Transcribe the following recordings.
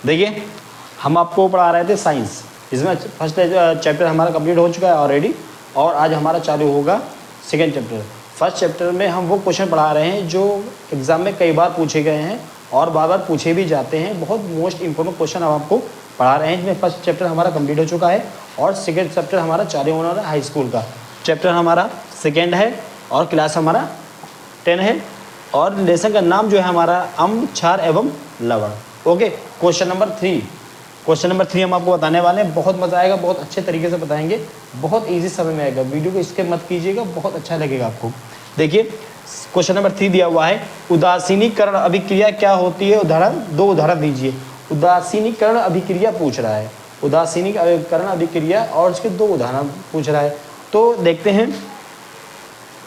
देखिए हम आपको पढ़ा रहे थे साइंस, इसमें फर्स्ट चैप्टर हमारा कंप्लीट हो चुका है ऑलरेडी, और आज हमारा चालू होगा सेकेंड चैप्टर। फर्स्ट चैप्टर में हम वो क्वेश्चन पढ़ा रहे हैं जो एग्ज़ाम में कई बार पूछे गए हैं और बार बार पूछे भी जाते हैं। बहुत मोस्ट इंपॉर्टेंट क्वेश्चन हम आपको पढ़ा रहे हैं, जिसमें फर्स्ट चैप्टर हमारा कंप्लीट हो चुका है और सेकेंड चैप्टर हमारा चालू होने वाला है हाई स्कूल का। चैप्टर हमारा सेकेंड है और क्लास हमारा 10 है, और लेसन का नाम जो है हमारा अम्ल, क्षार एवं लवण। ओके, क्वेश्चन नंबर 3 हम आपको बताने वाले हैं। बहुत मज़ा आएगा, बहुत अच्छे तरीके से बताएंगे, बहुत इजी समय में आएगा। वीडियो को स्किप मत कीजिएगा, बहुत अच्छा लगेगा आपको। देखिए क्वेश्चन नंबर 3 दिया हुआ है, उदासीनीकरण अभिक्रिया क्या होती है? उदाहरण 2 उदाहरण दीजिए। उदासीनीकरण अभिक्रिया पूछ रहा है, उदासीनीकरण अभिक्रिया और इसके 2 उदाहरण पूछ रहा है। तो देखते हैं।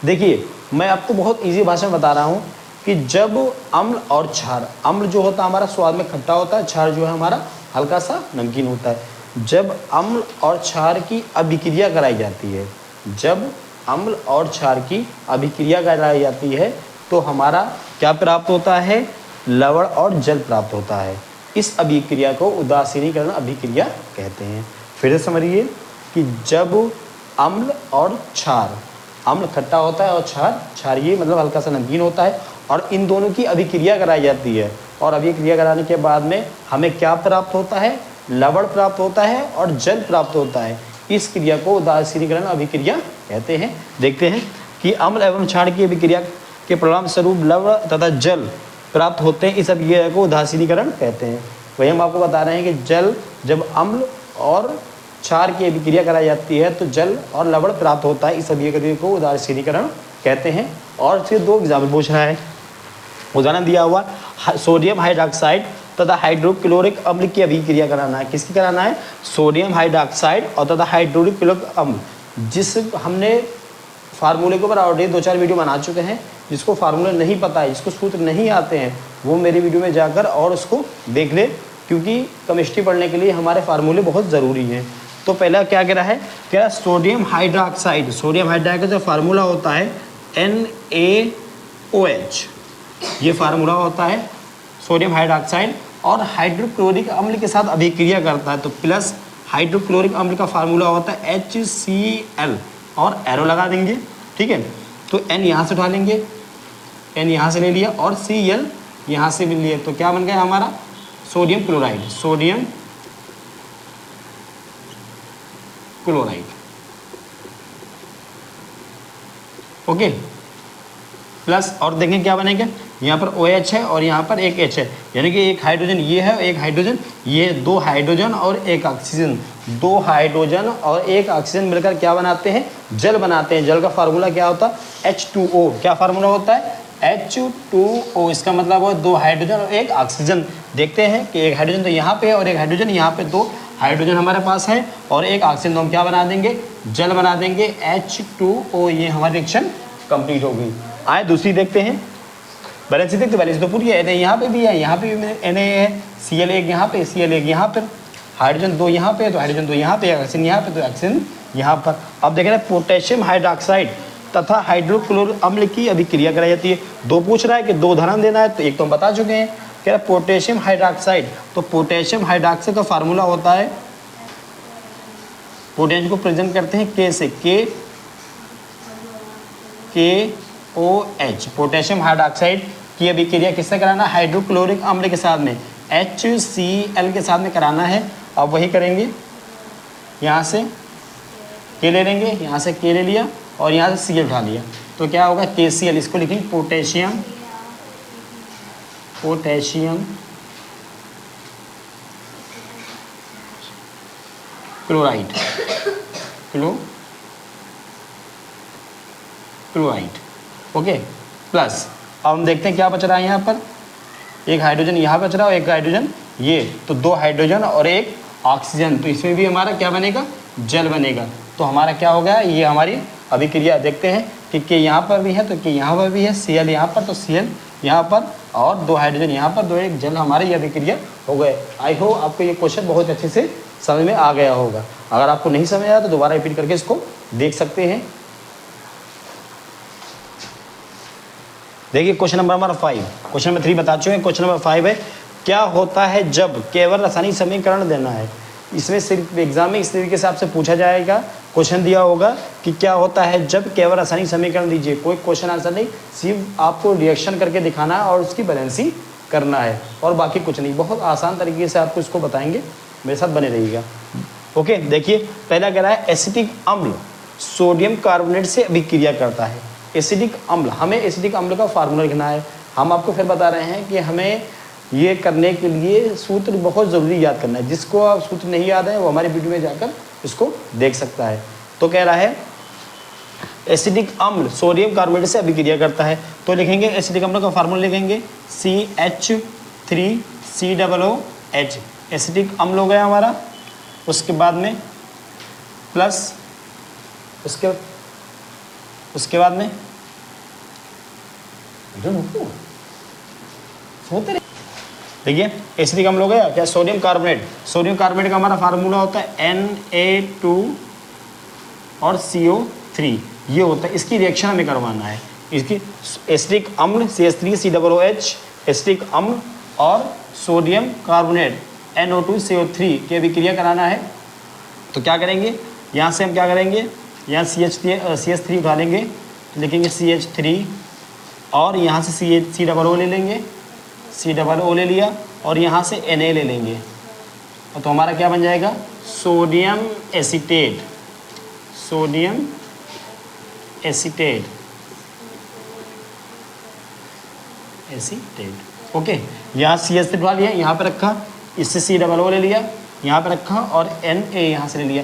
देखिए मैं आपको बहुत इजी भाषा में बता रहा हूँ कि जब अम्ल और क्षार, अम्ल जो होता है हमारा स्वाद में खट्टा होता है, क्षार जो है हमारा हल्का सा नमकीन होता है। जब अम्ल और क्षार की अभिक्रिया कराई जाती है, जब अम्ल और क्षार की अभिक्रिया कराई जाती है तो हमारा क्या प्राप्त होता है? लवण और जल प्राप्त होता है। इस अभिक्रिया को उदासीनीकरण अभिक्रिया कहते हैं। फिर से समझिए कि जब अम्ल और क्षार, अम्ल खट्टा होता है और क्षारीय मतलब हल्का सा नमकीन होता है, और इन दोनों की अभिक्रिया कराई जाती है, और अभिक्रिया कराने के बाद में हमें क्या प्राप्त होता है? लवण प्राप्त होता है और जल प्राप्त होता है। इस क्रिया को उदासीनीकरण अभिक्रिया कहते हैं। देखते हैं कि अम्ल एवं क्षार की अभिक्रिया के परिणाम स्वरूप लवण तथा जल प्राप्त होते हैं, इस अभिक्रिया को उदासीनीकरण कहते हैं। वही हम आपको बता रहे हैं कि जब अम्ल और क्षार की अभिक्रिया कराई जाती है तो जल और लवण प्राप्त होता है, इस अभिक्रिया को उदासीनीकरण कहते हैं। और इसके 2 एग्जाम्पल पूछ रहा है। उदाहरण दिया हुआ, सोडियम हाइड्रोक्साइड तथा हाइड्रोक्लोरिक अम्ल की अभिक्रिया कराना है। किसकी कराना है? सोडियम हाइड्रोक्साइड और तथा हाइड्रोक्लोरिक अम्ल। जिस हमने फार्मूले के ऊपर ऑलरेडी 2-4 वीडियो बना चुके हैं। जिसको फार्मूला नहीं पता है, जिसको सूत्र नहीं आते हैं, वो मेरी वीडियो में जाकर और उसको देख ले, क्योंकि केमिस्ट्री पढ़ने के लिए हमारे फार्मूले बहुत ज़रूरी हैं। तो पहला क्या कह रहा है? कह रहा है सोडियम हाइड्रोक्साइड, सोडियम हाइड्रोक्साइड का जो फार्मूला होता है NaOH, ये फार्मूला होता है सोडियम हाइड्रोक्साइड, और हाइड्रोक्लोरिक अम्ल के साथ अभिक्रिया करता है तो प्लस हाइड्रोक्लोरिक अम्ल का फार्मूला होता है HCl, और एरो लगा देंगे। ठीक है, तो N यहाँ से उठा लेंगे, N यहाँ से ले लिया, और Cl यहाँ से भी लिया, तो क्या बन गया हमारा? Sodium chloride, sodium chloride. Okay, plus और देखें क्या बनेगा, यहाँ पर OH है और यहाँ पर एक H है, यानी कि एक हाइड्रोजन ये है, एक हाइड्रोजन ये, 2 हाइड्रोजन और एक ऑक्सीजन, 2 हाइड्रोजन और एक ऑक्सीजन मिलकर क्या बनाते हैं? जल बनाते हैं। जल का फार्मूला क्या होता है? H2O। क्या फार्मूला होता है? H2O। इसका मतलब है 2 हाइड्रोजन और एक ऑक्सीजन। देखते हैं कि एक हाइड्रोजन तो यहाँ पे है और एक हाइड्रोजन यहाँ पे, 2 हाइड्रोजन हमारे पास है और एक ऑक्सीजन, तो हम क्या बना देंगे? जल बना देंगे, H2O। ये हमारी रिएक्शन कंप्लीट हो गई। आए दूसरी देखते हैं। बैलेंस देखते, बैलेंस तो पूरी है, यहाँ पे भी है, यहाँ पे भी Na है, Cl एक यहाँ पे, Cl एक यहाँ पर, हाइड्रोजन 2 यहाँ पे, तो हाइड्रोजन 2 यहाँ पे, ऑक्सीजन यहाँ पे, तो ऑक्सीजन यहाँ पर। अब देख रहे हैं पोटेशियम हाइड्रोक्साइड तथा हाइड्रोक्लोरिक अम्ल की अभिक्रिया कराई जाती है। 2 पूछ रहा है कि 2 उदाहरण देना है, तो एक तो हम बता चुके हैं। कह रहा है पोटेशियम हाइड्रोक्साइड, तो पोटेशियम हाइड्रोक्साइड का फार्मूला होता है, पोटेशियम को प्रेजेंट करते हैं K से, KOH। पोटेशियम हाइड्रोक्साइड की अभिक्रिया किससे कराना? हाइड्रोक्लोरिक अम्ल के साथ में, HCl के साथ में कराना है। अब वही करेंगे, यहाँ से K ले लेंगे, यहाँ से K ले लिया और यहाँ से Cl उठा लिया, तो क्या होगा? KCl। इसको लिखेंगे potassium chloride, chloride. Okay, plus अब हम देखते हैं क्या बच रहा है यहाँ पर। एक हाइड्रोजन यहाँ बच रहा है और एक हाइड्रोजन ये, तो 2 हाइड्रोजन और एक ऑक्सीजन, तो इसमें भी हमारा क्या बनेगा? जल बनेगा। तो हमारा क्या हो गया? ये हमारी अभिक्रिया। देखते हैं कि K यहाँ पर भी है तो K यहाँ पर भी है, Cl यहाँ पर तो Cl यहाँ पर, और 2 हाइड्रोजन यहाँ पर, 2 एक जल, हमारे ये अभिक्रिया हो गए। आई होप आपको ये क्वेश्चन बहुत अच्छे से समझ में आ गया होगा। अगर आपको नहीं समझ आया तो दोबारा रिपीट करके इसको देख सकते हैं। देखिए क्वेश्चन नंबर 5, क्वेश्चन नंबर 3 बता चुके हैं, क्वेश्चन नंबर 5 है क्या होता है जब केवल रासायनिक समीकरण देना है। इसमें सिर्फ एग्जाम में इस तरीके से आपसे पूछा जाएगा, क्वेश्चन दिया होगा कि क्या होता है जब केवल रासायनिक समीकरण दीजिए, कोई क्वेश्चन आंसर नहीं, सिर्फ आपको रिएक्शन करके दिखाना है और उसकी बैलेंसिंग करना है और बाकी कुछ नहीं। बहुत आसान तरीके से आपको इसको बताएंगे, मेरे साथ बने रहिएगा। ओके, देखिए पहला कह रहा है एसिटिक अम्ल सोडियम कार्बोनेट से अभिक्रिया करता है। एसिडिक अम्ल, हमें एसिडिक अम्ल का फार्मूला लिखना है। हम आपको फिर बता रहे हैं कि हमें ये करने के लिए सूत्र बहुत ज़रूरी याद करना है। जिसको आप सूत्र नहीं याद है वो हमारी वीडियो में जाकर इसको देख सकता है। तो कह रहा है एसिडिक अम्ल सोडियम कार्बोनेट से अभिक्रिया करता है, तो लिखेंगे एसिडिक अम्ल का फार्मूला लिखेंगे CH3COOH, एसिडिक अम्ल हो गया हमारा। उसके बाद में प्लस उसके बाद में देखिए एसिडिक अम्ल हो गया क्या, सोडियम कार्बोनेट। सोडियम कार्बोनेट का हमारा फार्मूला होता है Na2 और CO3, ये होता है। इसकी रिएक्शन हमें करवाना है। इसकी एसिडिक अम्ल CH3COOH, एसिडिक अम्ल और सोडियम कार्बोनेट NO2CO3 की अभिक्रिया कराना है। तो क्या करेंगे, यहाँ से हम क्या करेंगे, यहाँ CH3 उठा लेंगे, लिखेंगे CH3 और यहाँ से COO ले लेंगे, COO ले लिया और यहाँ से Na ले लेंगे, तो हमारा क्या बन जाएगा sodium acetate. Sodium acetate, acetate. Okay, यहाँ CH3 उठा लिया, यहाँ पे रखा, इससे COO ले लिया, यहाँ पे रखा और Na यहाँ से ले लिया।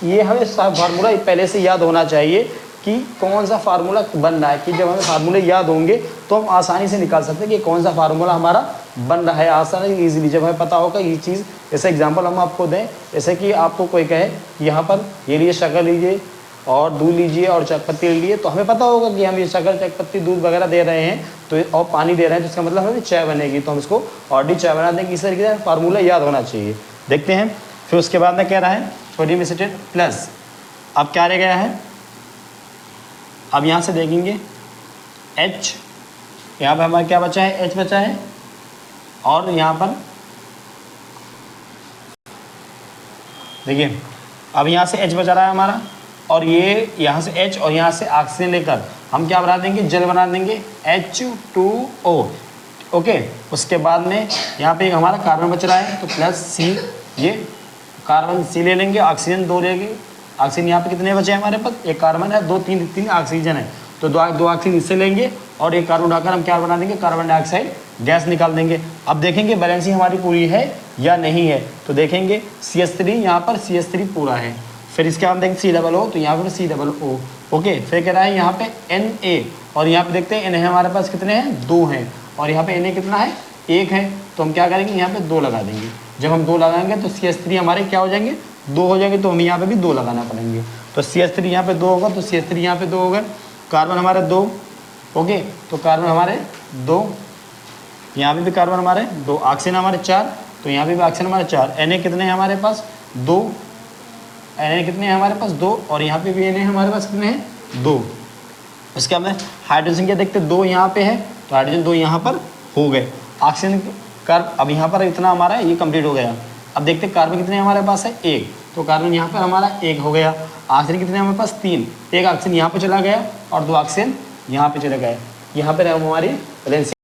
ये हमें फार्मूला पहले से याद होना चाहिए कि कौन सा फार्मूला बन रहा है, कि जब हमें फार्मूले याद होंगे तो हम आसानी से निकाल सकते हैं कि कौन सा फार्मूला हमारा बन रहा है आसानी ईजिली। जब हमें पता होगा ये चीज़, जैसे एग्जांपल हम आपको दें, जैसे कि आपको कोई कहे यहाँ पर ये लीजिए शक्कर लीजिए और दूध लीजिए और चकपत्ती लीजिए, तो हमें पता होगा कि हम ये शक्कर चकपत्ती दूध वगैरह दे रहे हैं तो और पानी दे रहे हैं, तो इसका मतलब हमें चाय बनेगी, तो हम इसको ऑलरेडी चाय बना देंगे। इस तरीके से फार्मूला याद होना चाहिए। देखते हैं फिर उसके बाद में कह रहा है सोडियम एसीटेट प्लस, अब क्या रह गया है, अब यहाँ से देखेंगे H, यहाँ पर हमारा क्या बचा है, H बचा है और यहाँ पर देखिए अब यहाँ से H बचा रहा है हमारा, और ये यहाँ से H और यहाँ से ऑक्सीजन लेकर हम क्या बना देंगे, जल बना देंगे H2O। ओके, उसके बाद में यहाँ पे हमारा कार्बन बच रहा है तो प्लस C, ये कार्बन C ले लेंगे, ऑक्सीजन 2 लेंगे। ऑक्सीजन यहाँ पे कितने बचे हैं हमारे पास, एक कार्बन है, 2 3 ऑक्सीजन है, तो दो ऑक्सीजन इससे लेंगे और एक कार्बन उठाकर हम क्या बना देंगे, कार्बन डाइऑक्साइड गैस निकाल देंगे। अब देखेंगे बैलेंसिंग हमारी पूरी है या नहीं है, तो देखेंगे CH3 यहाँ पर CH3 पूरा है, फिर इसके बाद देखेंगे COO, तो यहाँ पर COO। ओके, फिर कह रहा है यहाँ पे Na, और यहाँ पे देखते हैं Na हमारे पास कितने हैं, 2 हैं, और यहाँ पे Na कितना है, 1 है, तो हम क्या करेंगे यहाँ पे 2 लगा देंगे। जब हम 2 लगाएंगे तो CH3 हमारे क्या हो जाएंगे, 2 हो जाएंगे, तो हमें यहाँ पे भी 2 लगाना पड़ेंगे। तो CH3 यहाँ पे 2 होगा, तो CH3 यहाँ पे 2 हो गए, कार्बन हमारे 2। ओके, तो कार्बन हमारे 2, यहाँ पे भी कार्बन हमारे 2, ऑक्सीजन हमारे 4, तो यहाँ पे भी ऑक्सीजन हमारे 4। Na कितने हैं हमारे पास, 2। Na कितने हैं हमारे पास, 2, और यहाँ पे भी Na हमारे पास कितने हैं, 2। उसके बाद हाइड्रोजन क्या देखते, 2 यहाँ पे है, तो हाइड्रोजन 2 यहाँ पर हो गए। ऑक्सीजन अब यहाँ पर इतना हमारा ये कंप्लीट हो गया। अब देखते कार्बन कितने हमारे पास है, 1, तो कार्बन यहाँ पर हमारा 1 हो गया। ऑक्सीजन कितने हमारे पास, 3, एक ऑक्सीजन यहाँ पे चला गया और 2 ऑक्सीजन यहाँ पे चले गए। यहाँ पे हमारी बैलेंसिंग